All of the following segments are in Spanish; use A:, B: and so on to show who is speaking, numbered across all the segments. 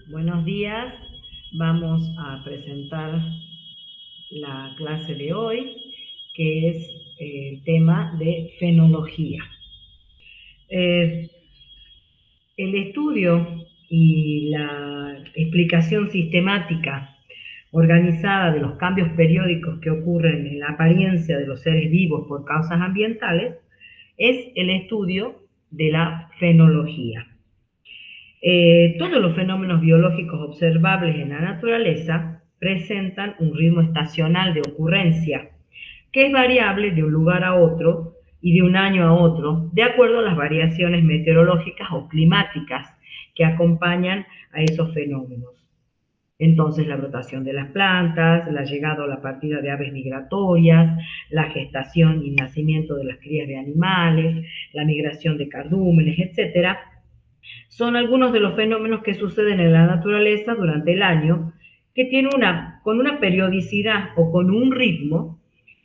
A: Buenos días. Vamos a presentar la clase de hoy, que es el tema de fenología. El estudio y la explicación sistemática organizada de los cambios periódicos que ocurren en la apariencia de los seres vivos por causas ambientales es el estudio de la fenología. Todos los fenómenos biológicos observables en la naturaleza presentan un ritmo estacional de ocurrencia, que es variable de un lugar a otro y de un año a otro, de acuerdo a las variaciones meteorológicas o climáticas que acompañan a esos fenómenos. Entonces, la brotación de las plantas, la llegada o la partida de aves migratorias, la gestación y nacimiento de las crías de animales, la migración de cardúmenes, etcétera, son algunos de los fenómenos que suceden en la naturaleza durante el año, que tiene con una periodicidad o con un ritmo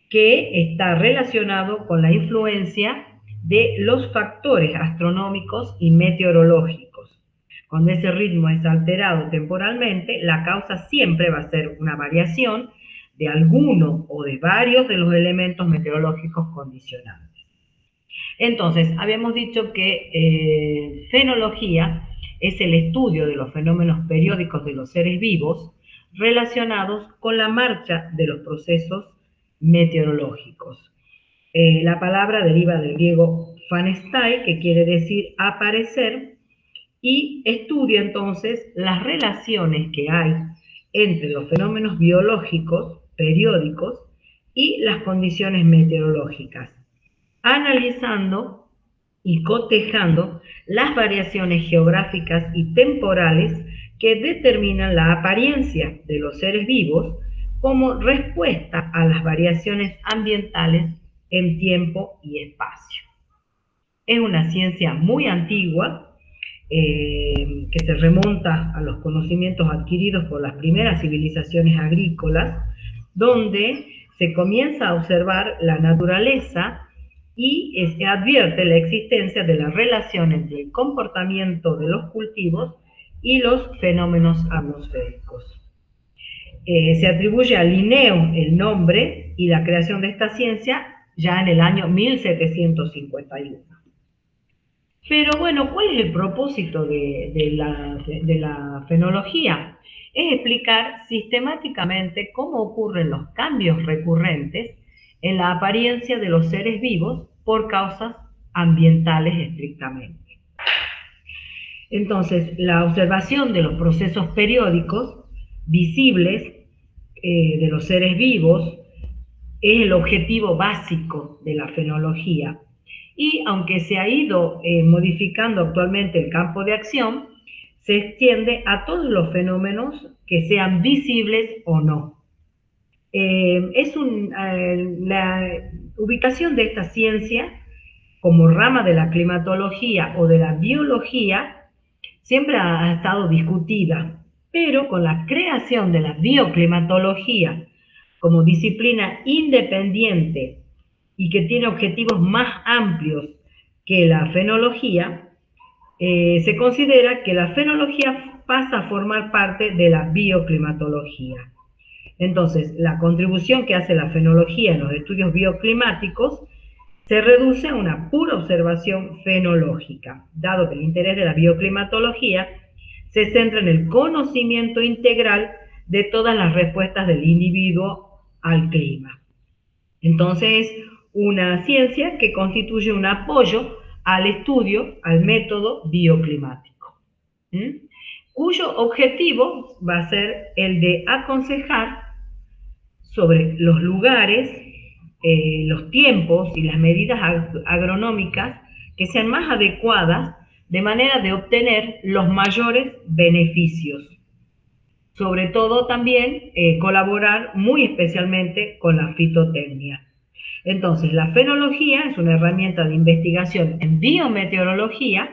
A: que está relacionado con la influencia de los factores astronómicos y meteorológicos. Cuando ese ritmo es alterado temporalmente, la causa siempre va a ser una variación de alguno o de varios de los elementos meteorológicos condicionantes. Entonces, habíamos dicho que fenología es el estudio de los fenómenos periódicos de los seres vivos relacionados con la marcha de los procesos meteorológicos. La palabra deriva del griego phanestai, que quiere decir aparecer, y estudia entonces las relaciones que hay entre los fenómenos biológicos periódicos y las condiciones meteorológicas, analizando y cotejando las variaciones geográficas y temporales que determinan la apariencia de los seres vivos como respuesta a las variaciones ambientales en tiempo y espacio. Es una ciencia muy antigua, que se remonta a los conocimientos adquiridos por las primeras civilizaciones agrícolas, donde se comienza a observar la naturaleza y se advierte la existencia de la relación entre el comportamiento de los cultivos y los fenómenos atmosféricos. Se atribuye a Linneo el nombre y la creación de esta ciencia ya en el año 1751. Pero bueno, ¿cuál es el propósito de la fenología? Es explicar sistemáticamente cómo ocurren los cambios recurrentes en la apariencia de los seres vivos por causas ambientales estrictamente. Entonces, la observación de los procesos periódicos visibles de los seres vivos es el objetivo básico de la fenología. Y aunque se ha ido modificando actualmente el campo de acción, se extiende a todos los fenómenos que sean visibles o no. La ubicación de esta ciencia como rama de la climatología o de la biología siempre ha estado discutida, pero con la creación de la bioclimatología como disciplina independiente y que tiene objetivos más amplios que la fenología, se considera que la fenología pasa a formar parte de la bioclimatología. Entonces, la contribución que hace la fenología en los estudios bioclimáticos se reduce a una pura observación fenológica, dado que el interés de la bioclimatología se centra en el conocimiento integral de todas las respuestas del individuo al clima. Entonces, es una ciencia que constituye un apoyo al estudio, al método bioclimático, cuyo objetivo va a ser el de aconsejar sobre los lugares, los tiempos y las medidas agronómicas que sean más adecuadas de manera de obtener los mayores beneficios. Sobre todo también colaborar muy especialmente con la fitotecnia. Entonces, la fenología es una herramienta de investigación en biometeorología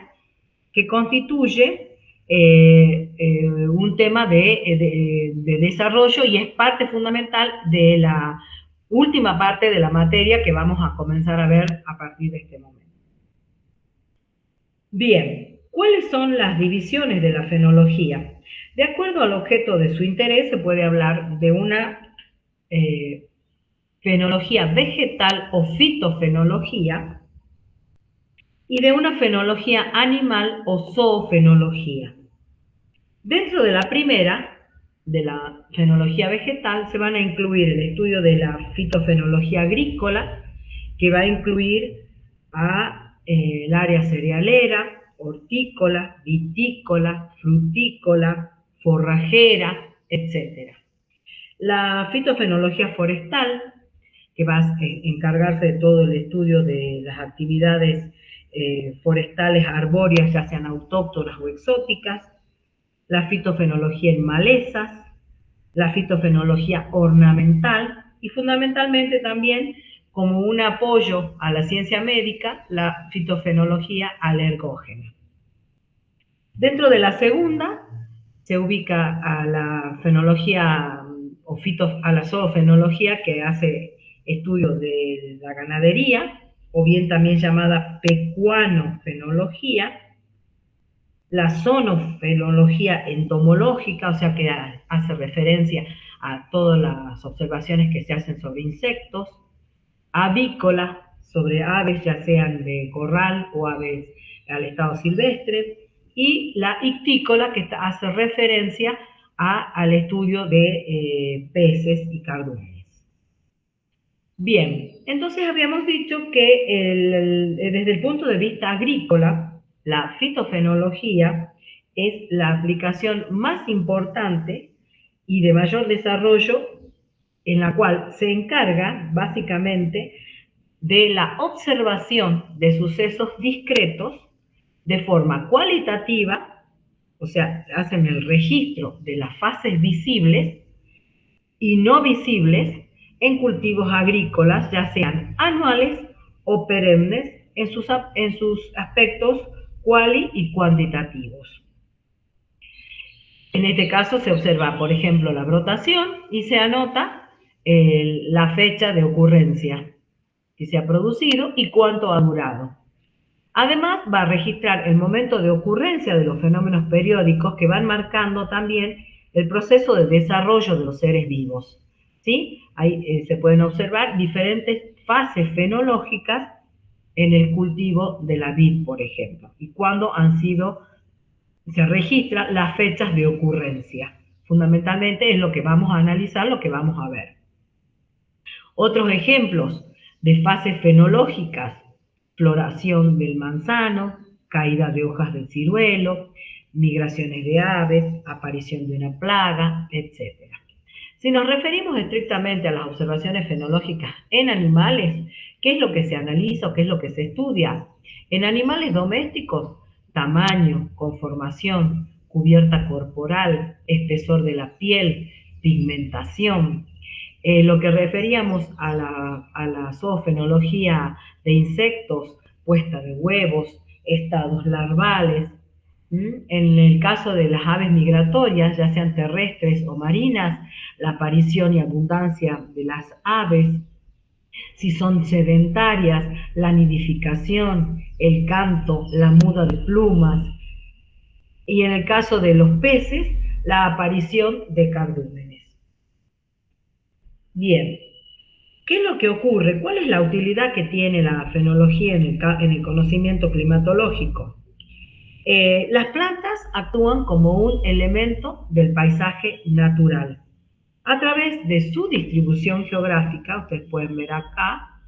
A: que constituye un tema de desarrollo y es parte fundamental de la última parte de la materia que vamos a comenzar a ver a partir de este momento. Bien, ¿cuáles son las divisiones de la fenología? De acuerdo al objeto de su interés, se puede hablar de una fenología vegetal o fitofenología y de una fenología animal o zoofenología. Dentro de la primera, de la fenología vegetal, se van a incluir el estudio de la fitofenología agrícola, que va a incluir el área cerealera, hortícola, vitícola, frutícola, forrajera, etc. La fitofenología forestal, que va a encargarse de todo el estudio de las actividades forestales arbóreas, ya sean autóctonas o exóticas, la fitofenología en malezas, la fitofenología ornamental y fundamentalmente también como un apoyo a la ciencia médica, la fitofenología alergógena. Dentro de la segunda se ubica a la fenología o a la zoofenología, que hace estudios de la ganadería, o bien también llamada pecuanofenología, la zoonofenología entomológica, o sea que hace referencia a todas las observaciones que se hacen sobre insectos, avícola, sobre aves, ya sean de corral o aves al estado silvestre, y la ictícola, que hace referencia al estudio de peces y cardúmenes. Bien, entonces habíamos dicho que desde el punto de vista agrícola, la fitofenología es la aplicación más importante y de mayor desarrollo, en la cual se encarga básicamente de la observación de sucesos discretos de forma cualitativa, o sea, hacen el registro de las fases visibles y no visibles en cultivos agrícolas, ya sean anuales o perennes, en sus aspectos cuali y cuantitativos. En este caso se observa, por ejemplo, la brotación y se anota la fecha de ocurrencia que se ha producido y cuánto ha durado. Además, va a registrar el momento de ocurrencia de los fenómenos periódicos que van marcando también el proceso de desarrollo de los seres vivos. ¿Sí? Ahí se pueden observar diferentes fases fenológicas en el cultivo de la vid, por ejemplo, y cuándo se registran las fechas de ocurrencia. Fundamentalmente es lo que vamos a analizar, lo que vamos a ver. Otros ejemplos de fases fenológicas: floración del manzano, caída de hojas del ciruelo, migraciones de aves, aparición de una plaga, etc. Si nos referimos estrictamente a las observaciones fenológicas en animales, ¿qué es lo que se analiza o qué es lo que se estudia? En animales domésticos, tamaño, conformación, cubierta corporal, espesor de la piel, pigmentación. Lo que referíamos a la zoofenología de insectos, puesta de huevos, estados larvales. En el caso de las aves migratorias, ya sean terrestres o marinas, la aparición y abundancia de las aves. Si son sedentarias, la nidificación, el canto, la muda de plumas. Y en el caso de los peces, la aparición de cardúmenes. Bien, ¿qué es lo que ocurre? ¿Cuál es la utilidad que tiene la fenología en el conocimiento climatológico? Las plantas actúan como un elemento del paisaje natural. A través de su distribución geográfica, ustedes pueden ver acá,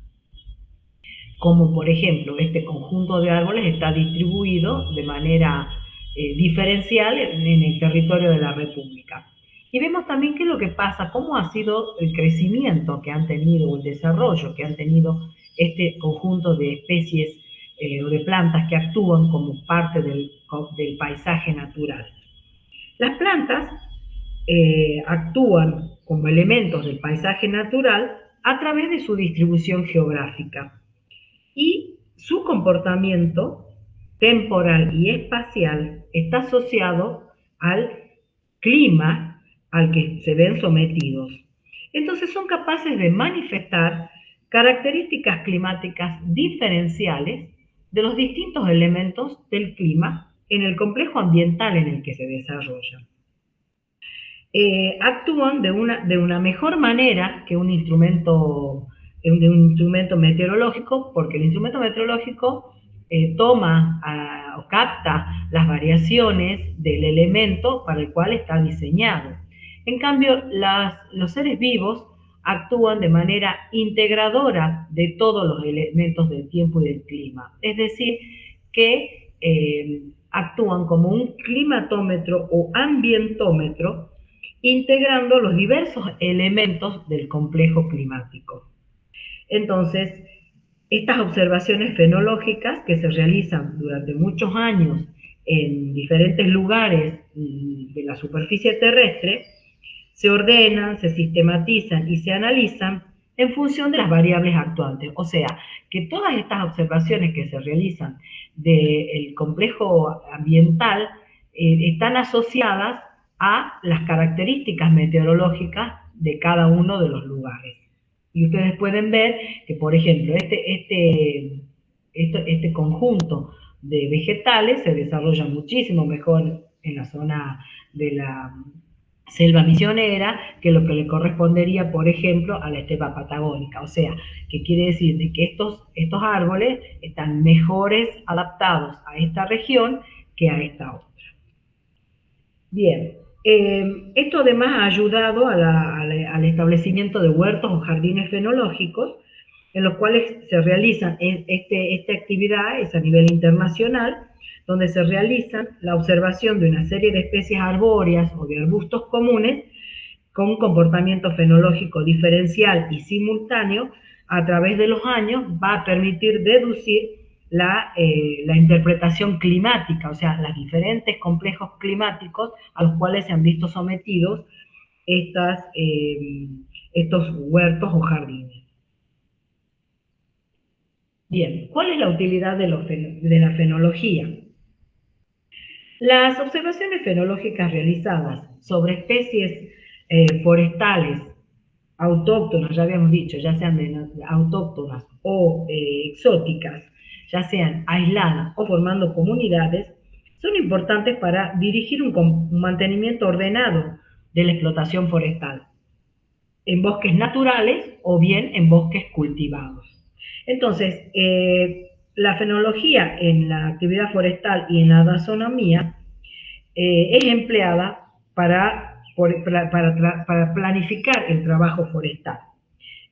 A: como por ejemplo este conjunto de árboles está distribuido de manera diferencial en el territorio de la República. Y vemos también qué es lo que pasa, cómo ha sido el crecimiento que han tenido, o el desarrollo que han tenido este conjunto de especies o de plantas que actúan como parte del paisaje natural. Las plantas actúan como elementos del paisaje natural a través de su distribución geográfica y su comportamiento temporal y espacial está asociado al clima al que se ven sometidos. Entonces son capaces de manifestar características climáticas diferenciales de los distintos elementos del clima en el complejo ambiental en el que se desarrollan. actúan de una mejor manera que un instrumento, meteorológico, porque el instrumento meteorológico toma o capta las variaciones del elemento para el cual está diseñado. En cambio, los seres vivos actúan de manera integradora de todos los elementos del tiempo y del clima. Es decir, que actúan como un climatómetro o ambientómetro, integrando los diversos elementos del complejo climático. Entonces, estas observaciones fenológicas que se realizan durante muchos años en diferentes lugares de la superficie terrestre, se ordenan, se sistematizan y se analizan en función de las variables actuantes. O sea, que todas estas observaciones que se realizan del complejo ambiental están asociadas a las características meteorológicas de cada uno de los lugares. Y ustedes pueden ver que, por ejemplo, este conjunto de vegetales se desarrolla muchísimo mejor en la zona de la selva misionera que lo que le correspondería, por ejemplo, a la estepa patagónica. O sea, que quiere decir de que estos árboles están mejores adaptados a esta región que a esta otra. Bien, esto además ha ayudado al establecimiento de huertos o jardines fenológicos, en los cuales se realizan esta actividad, es a nivel internacional, donde se realiza la observación de una serie de especies arbóreas o de arbustos comunes con un comportamiento fenológico diferencial y simultáneo. A través de los años va a permitir deducir la interpretación climática, o sea, los diferentes complejos climáticos a los cuales se han visto sometidos estos huertos o jardines. Bien, ¿cuál es la utilidad de la fenología? Las observaciones fenológicas realizadas sobre especies forestales autóctonas, ya habíamos dicho, ya sean autóctonas o exóticas, ya sean aisladas o formando comunidades, son importantes para dirigir un mantenimiento ordenado de la explotación forestal, en bosques naturales o bien en bosques cultivados. Entonces, la fenología en la actividad forestal y en la taxonomía es empleada para planificar el trabajo forestal.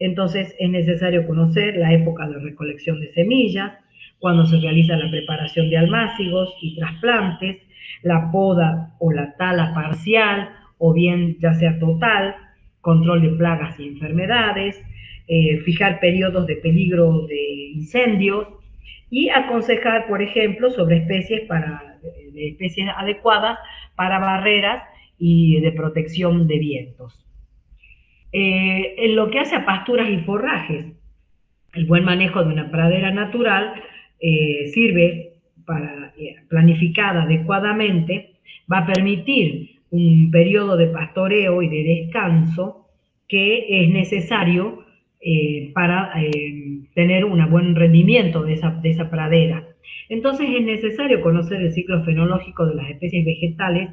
A: Entonces es necesario conocer la época de recolección de semillas, cuando se realiza la preparación de almácigos y trasplantes, la poda o la tala parcial o bien ya sea total, control de plagas y enfermedades, fijar periodos de peligro de incendios y aconsejar, por ejemplo, sobre especies adecuadas para barreras y de protección de vientos. En lo que hace a pasturas y forrajes, el buen manejo de una pradera natural sirve para, planificada adecuadamente, va a permitir un periodo de pastoreo y de descanso que es necesario para tener un buen rendimiento de esa pradera. Entonces es necesario conocer el ciclo fenológico de las especies vegetales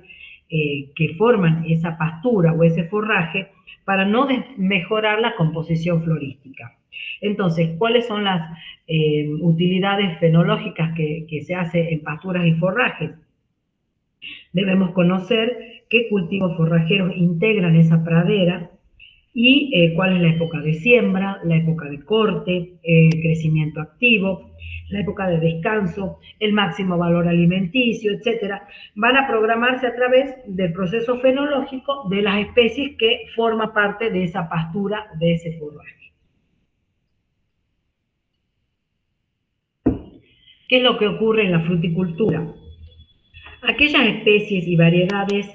A: que forman esa pastura o ese forraje para no mejorar la composición florística. Entonces, ¿cuáles son las utilidades fenológicas que se hace en pasturas y forrajes? Debemos conocer qué cultivos forrajeros integran esa pradera y cuál es la época de siembra, la época de corte, crecimiento activo, la época de descanso, el máximo valor alimenticio, etcétera. Van a programarse a través del proceso fenológico de las especies que forman parte de esa pastura, de ese forraje. ¿Qué es lo que ocurre en la fruticultura? Aquellas especies y variedades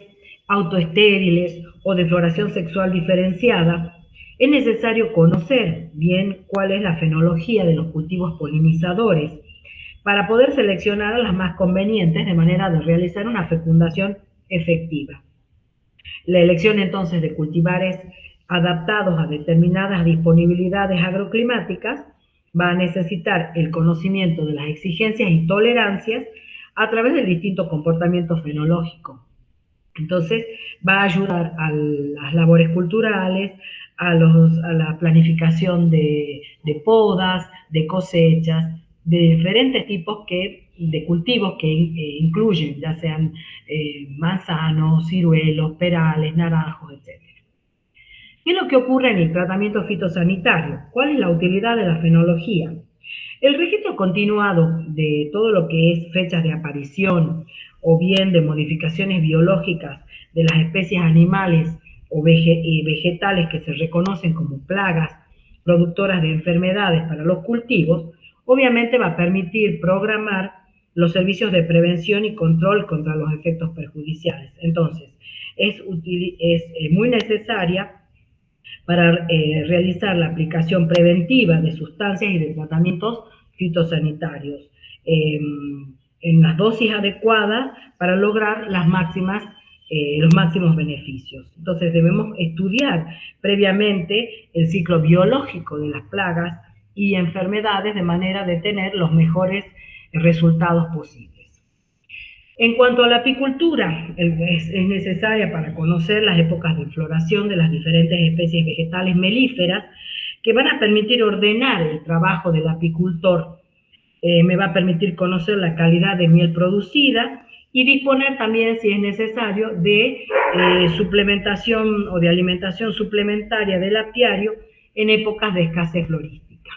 A: autoestériles o de floración sexual diferenciada, es necesario conocer bien cuál es la fenología de los cultivos polinizadores para poder seleccionar a las más convenientes de manera de realizar una fecundación efectiva. La elección entonces de cultivares adaptados a determinadas disponibilidades agroclimáticas va a necesitar el conocimiento de las exigencias y tolerancias a través del distinto comportamiento fenológico. Entonces, va a ayudar a las labores culturales, a la planificación de podas, de cosechas, de diferentes tipos de cultivos que incluyen, ya sean manzanos, ciruelos, perales, naranjos, etc. ¿Qué es lo que ocurre en el tratamiento fitosanitario? ¿Cuál es la utilidad de la fenología? El registro continuado de todo lo que es fechas de aparición o bien de modificaciones biológicas de las especies animales o vegetales que se reconocen como plagas productoras de enfermedades para los cultivos, obviamente va a permitir programar los servicios de prevención y control contra los efectos perjudiciales. Entonces, es muy necesaria para realizar la aplicación preventiva de sustancias y de tratamientos fitosanitarios en las dosis adecuadas para lograr los máximos beneficios. Entonces debemos estudiar previamente el ciclo biológico de las plagas y enfermedades de manera de tener los mejores resultados posibles. En cuanto a la apicultura, es necesaria para conocer las épocas de floración de las diferentes especies vegetales melíferas que van a permitir ordenar el trabajo del apicultor. Me va a permitir conocer la calidad de miel producida y disponer también, si es necesario, de suplementación o de alimentación suplementaria del apiario en épocas de escasez florística.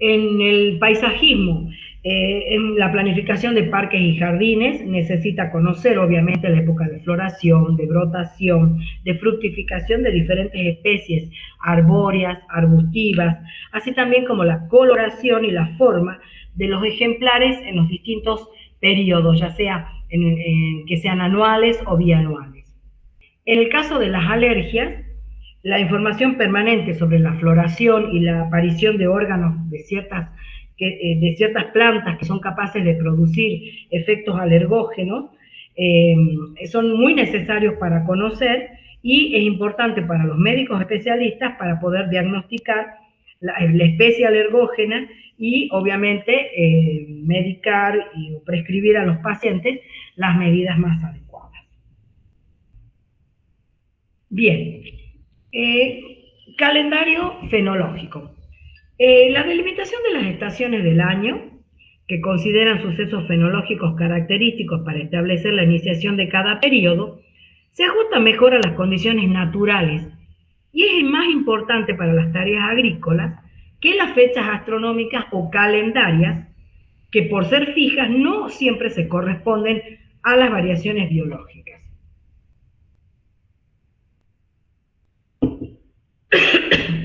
A: En el paisajismo, en la planificación de parques y jardines necesita conocer obviamente la época de floración, de brotación, de fructificación de diferentes especies arbóreas, arbustivas, así también como la coloración y la forma de los ejemplares en los distintos periodos, ya sea que sean anuales o bianuales. En el caso de las alergias, la información permanente sobre la floración y la aparición de órganos de ciertas plantas que son capaces de producir efectos alergógenos son muy necesarios para conocer y es importante para los médicos especialistas para poder diagnosticar la especie alergógena y obviamente medicar y prescribir a los pacientes las medidas más adecuadas. Bien, calendario fenológico. La delimitación de las estaciones del año, que consideran sucesos fenológicos característicos para establecer la iniciación de cada periodo, se ajusta mejor a las condiciones naturales y es más importante para las tareas agrícolas que las fechas astronómicas o calendarias, que por ser fijas no siempre se corresponden a las variaciones biológicas.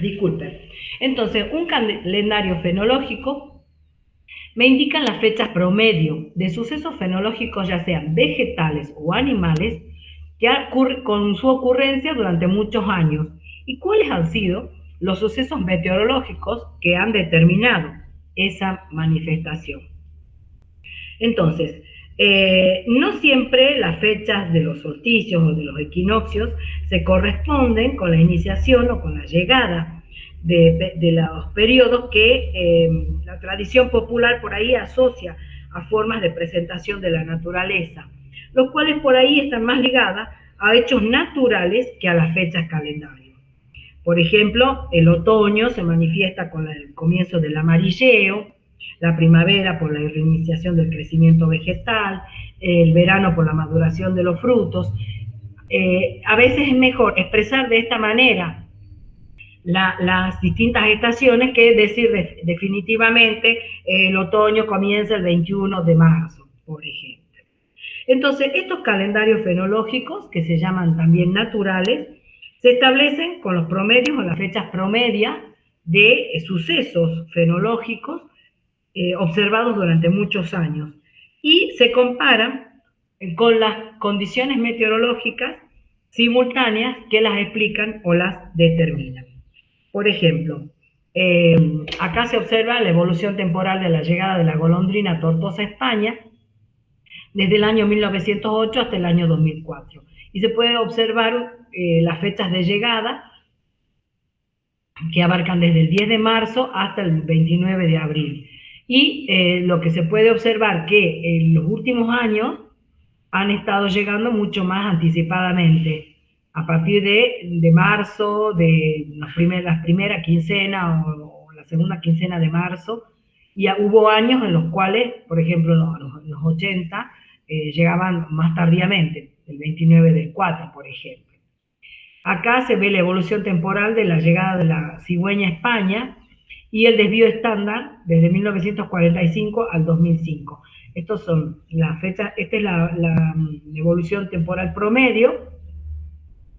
A: Disculpen. Entonces, un calendario fenológico me indica las fechas promedio de sucesos fenológicos, ya sean vegetales o animales, con su ocurrencia durante muchos años, y cuáles han sido los sucesos meteorológicos que han determinado esa manifestación. Entonces, no siempre las fechas de los solsticios o de los equinoccios se corresponden con la iniciación o con la llegada de los periodos que la tradición popular por ahí asocia a formas de presentación de la naturaleza, los cuales por ahí están más ligadas a hechos naturales que a las fechas calendarias. Por ejemplo, el otoño se manifiesta con el comienzo del amarilleo, la primavera por la reiniciación del crecimiento vegetal, el verano por la maduración de los frutos. A veces es mejor expresar de esta manera las distintas estaciones que decir definitivamente el otoño comienza el 21 de marzo, por ejemplo. Entonces, estos calendarios fenológicos, que se llaman también naturales, se establecen con los promedios o las fechas promedias de sucesos fenológicos observados durante muchos años y se comparan con las condiciones meteorológicas simultáneas que las explican o las determinan. Por ejemplo, acá se observa la evolución temporal de la llegada de la golondrina tortosa a España desde el año 1908 hasta el año 2004. Y se puede observar las fechas de llegada que abarcan desde el 10 de marzo hasta el 29 de abril. Y lo que se puede observar que en los últimos años han estado llegando mucho más anticipadamente, a partir de marzo, de las primeras quincenas o la segunda quincena de marzo, y hubo años en los cuales, por ejemplo, los 80, llegaban más tardíamente, el 29 del 4, por ejemplo. Acá se ve la evolución temporal de la llegada de la cigüeña a España y el desvío estándar desde 1945 al 2005. Estas son las fechas, esta es la evolución temporal promedio,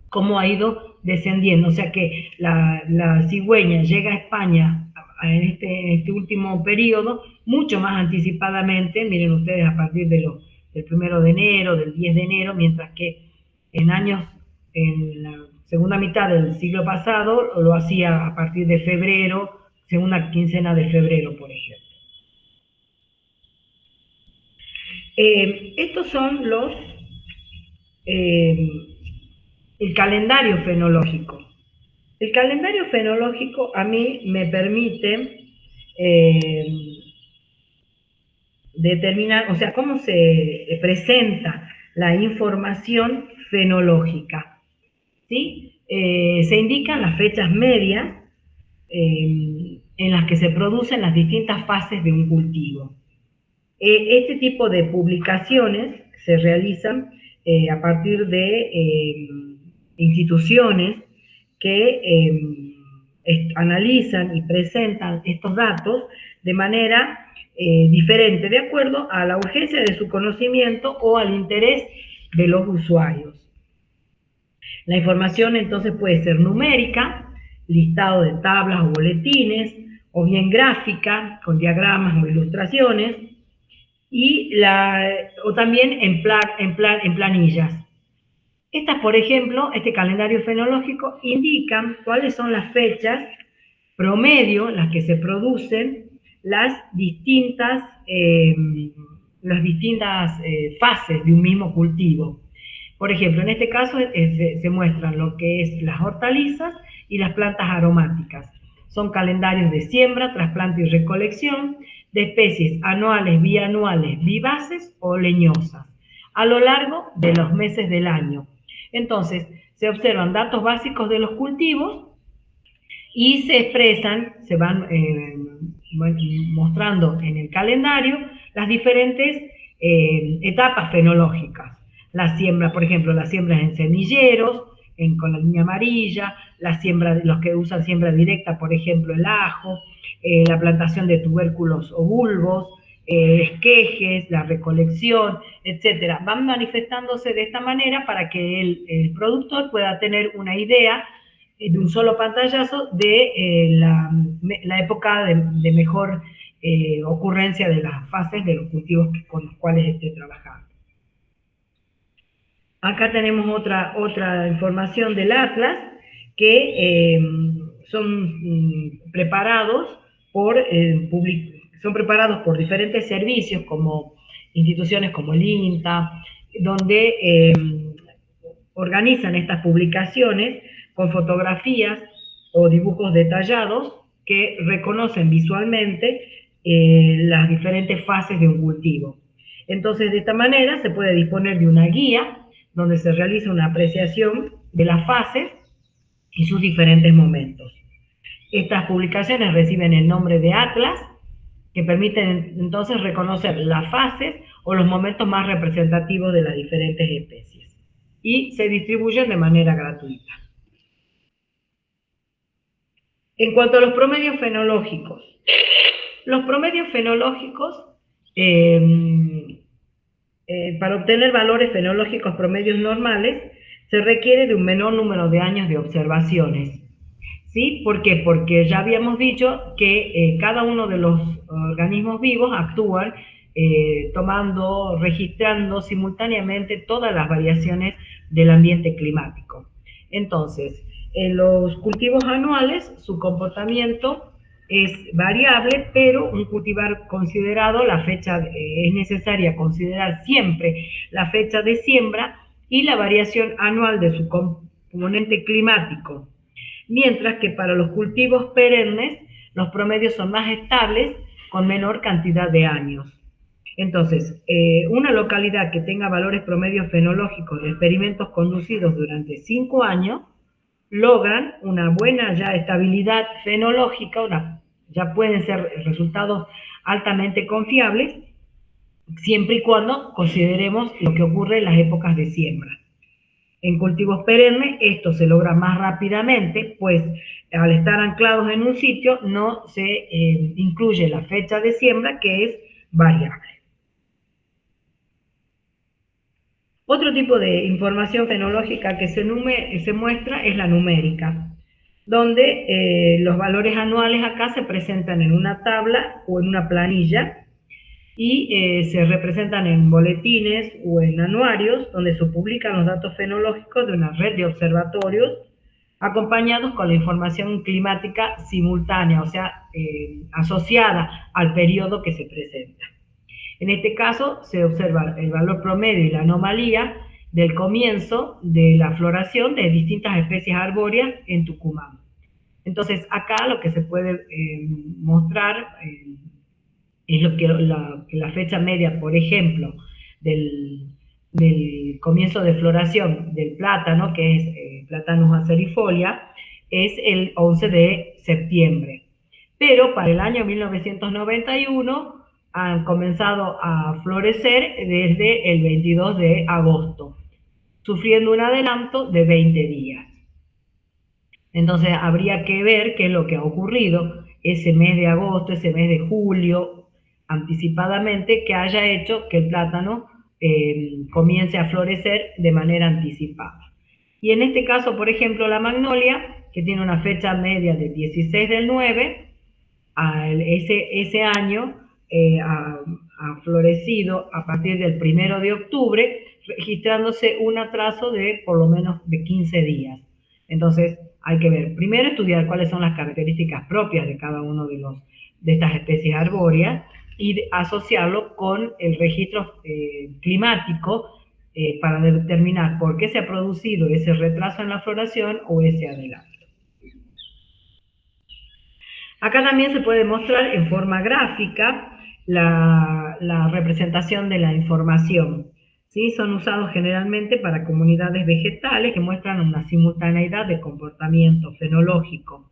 A: cómo ha ido descendiendo. O sea que la cigüeña llega a España en este último periodo mucho más anticipadamente, miren ustedes, a partir del 1 de enero, del 10 de enero, mientras que en la segunda mitad del siglo pasado lo hacía a partir de febrero, segunda quincena de febrero, por ejemplo. Estos son el calendario fenológico. El calendario fenológico a mí me permite determinar, o sea, cómo se presenta la información fenológica, ¿sí? Se indican las fechas medias en las que se producen las distintas fases de un cultivo. Este tipo de publicaciones se realizan a partir de instituciones que analizan y presentan estos datos de manera diferente, de acuerdo a la urgencia de su conocimiento o al interés de los usuarios. La información entonces puede ser numérica, listado de tablas o boletines, o bien gráfica, con diagramas o ilustraciones, o también en planillas. Estas, por ejemplo, este calendario fenológico indican cuáles son las fechas promedio en las que se producen las distintas fases de un mismo cultivo. Por ejemplo, en este caso se muestran lo que es las hortalizas y las plantas aromáticas. Son calendarios de siembra, trasplante y recolección de especies anuales, bianuales, vivaces o leñosas, a lo largo de los meses del año. Entonces, se observan datos básicos de los cultivos y se expresan, se van mostrando en el calendario las diferentes etapas fenológicas. La siembra, por ejemplo, la siembra en semilleros, con la línea amarilla, la siembra de los que usan siembra directa, por ejemplo, el ajo, la plantación de tubérculos o bulbos, esquejes, la recolección, etcétera. Van manifestándose de esta manera para que el productor pueda tener una idea de un solo pantallazo de la época de mejor ocurrencia de las fases de los cultivos con los cuales esté trabajando. Acá tenemos otra información del Atlas que son preparados por diferentes servicios como instituciones como el INTA, donde organizan estas publicaciones con fotografías o dibujos detallados que reconocen visualmente las diferentes fases de un cultivo. Entonces, de esta manera se puede disponer de una guía donde se realiza una apreciación de las fases y sus diferentes momentos. Estas publicaciones reciben el nombre de Atlas, que permiten entonces reconocer las fases o los momentos más representativos de las diferentes especies, y se distribuyen de manera gratuita. En cuanto a los promedios fenológicos, los promedios fenológicos, para obtener valores fenológicos promedios normales, se requiere de un menor número de años de observaciones. ¿Sí? ¿Por qué? Porque ya habíamos dicho que cada uno de los organismos vivos actúan registrando simultáneamente todas las variaciones del ambiente climático. Entonces, en los cultivos anuales, su comportamiento es variable, pero un cultivar considerado, es necesaria considerar siempre la fecha de siembra y la variación anual de su componente climático. Mientras que para los cultivos perennes, los promedios son más estables, con menor cantidad de años. Entonces, una localidad que tenga valores promedios fenológicos de experimentos conducidos durante 5 años logran una buena ya estabilidad fenológica, ya pueden ser resultados altamente confiables, siempre y cuando consideremos lo que ocurre en las épocas de siembra. En cultivos perennes esto se logra más rápidamente, pues al estar anclados en un sitio no se incluye la fecha de siembra, que es variable. Otro tipo de información fenológica que se muestra es la numérica, donde los valores anuales acá se presentan en una tabla o en una planilla y se representan en boletines o en anuarios, donde se publican los datos fenológicos de una red de observatorios, acompañados con la información climática simultánea, o sea, asociada al periodo que se presenta. En este caso se observa el valor promedio y la anomalía del comienzo de la floración de distintas especies arbóreas en Tucumán. Entonces, acá lo que se puede mostrar es lo que la fecha media, por ejemplo, del comienzo de floración del plátano, que es Platanus acerifolia, es el 11 de septiembre. Pero para el año 1991 han comenzado a florecer desde el 22 de agosto, sufriendo un adelanto de 20 días. Entonces habría que ver qué es lo que ha ocurrido ese mes de agosto, ese mes de julio, anticipadamente, que haya hecho que el plátano comience a florecer de manera anticipada. Y en este caso, por ejemplo, la magnolia, que tiene una fecha media de 16 del 9, ese año ha florecido a partir del 1 de octubre, registrándose un atraso de por lo menos de 15 días. Entonces, hay que ver, primero estudiar cuáles son las características propias de cada uno de estas especies arbóreas y asociarlo con el registro climático para determinar por qué se ha producido ese retraso en la floración o ese adelanto. Acá también se puede mostrar en forma gráfica la representación de la información. ¿Sí? Son usados generalmente para comunidades vegetales que muestran una simultaneidad de comportamiento fenológico.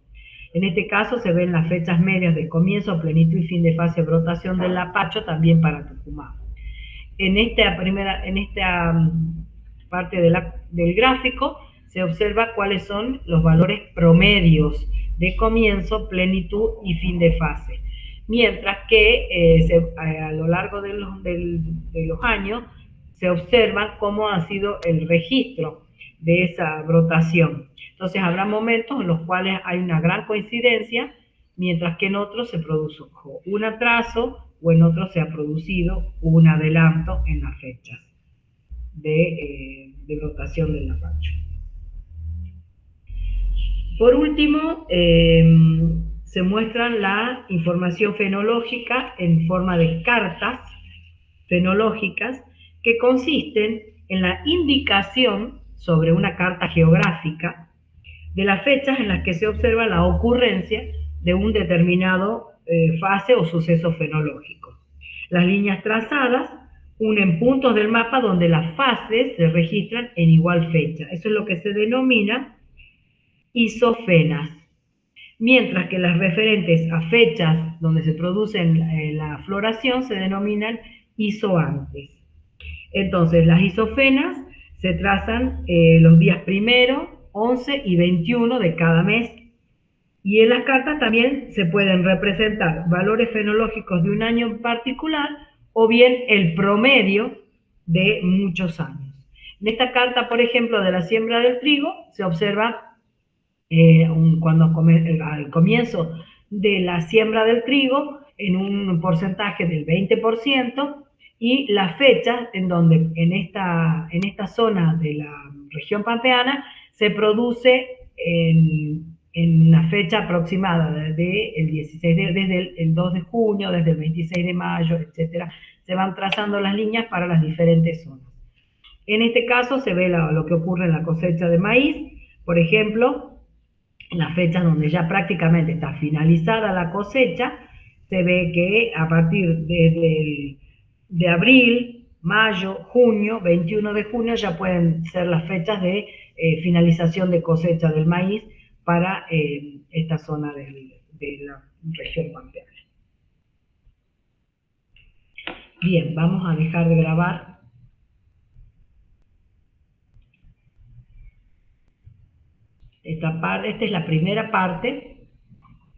A: En este caso se ven las fechas medias de comienzo, plenitud y fin de fase de brotación del lapacho también para Tucumán. En esta parte del gráfico se observa cuáles son los valores promedios de comienzo, plenitud y fin de fase. Mientras que a lo largo de los años se observa cómo ha sido el registro de esa brotación. Entonces habrá momentos en los cuales hay una gran coincidencia, mientras que en otros se produjo un atraso o en otros se ha producido un adelanto en las fechas de brotación del lapacho. Por último, se muestra la información fenológica en forma de cartas fenológicas que consisten en la indicación sobre una carta geográfica de las fechas en las que se observa la ocurrencia de un determinado fase o suceso fenológico. Las líneas trazadas unen puntos del mapa donde las fases se registran en igual fecha. Eso es lo que se denomina isofenas, mientras que las referentes a fechas donde se produce la floración se denominan isoantes. Entonces, las isofenas se trazan los días 1, 11 y 21 de cada mes, y en las cartas también se pueden representar valores fenológicos de un año en particular o bien el promedio de muchos años. En esta carta, por ejemplo, de la siembra del trigo, se observa al comienzo de la siembra del trigo en un porcentaje del 20%, y las fechas en donde en esta zona de la región pampeana se produce en una fecha aproximada desde el 2 de junio, desde el 26 de mayo, etcétera. Se van trazando las líneas para las diferentes zonas. En este caso se ve lo que ocurre en la cosecha de maíz, por ejemplo, en las fechas donde ya prácticamente está finalizada la cosecha, se ve que a partir desde de abril, mayo, junio, 21 de junio ya pueden ser las fechas de finalización de cosecha del maíz para esta zona de la región pampeana. Bien, vamos a dejar de grabar. Esta es la primera parte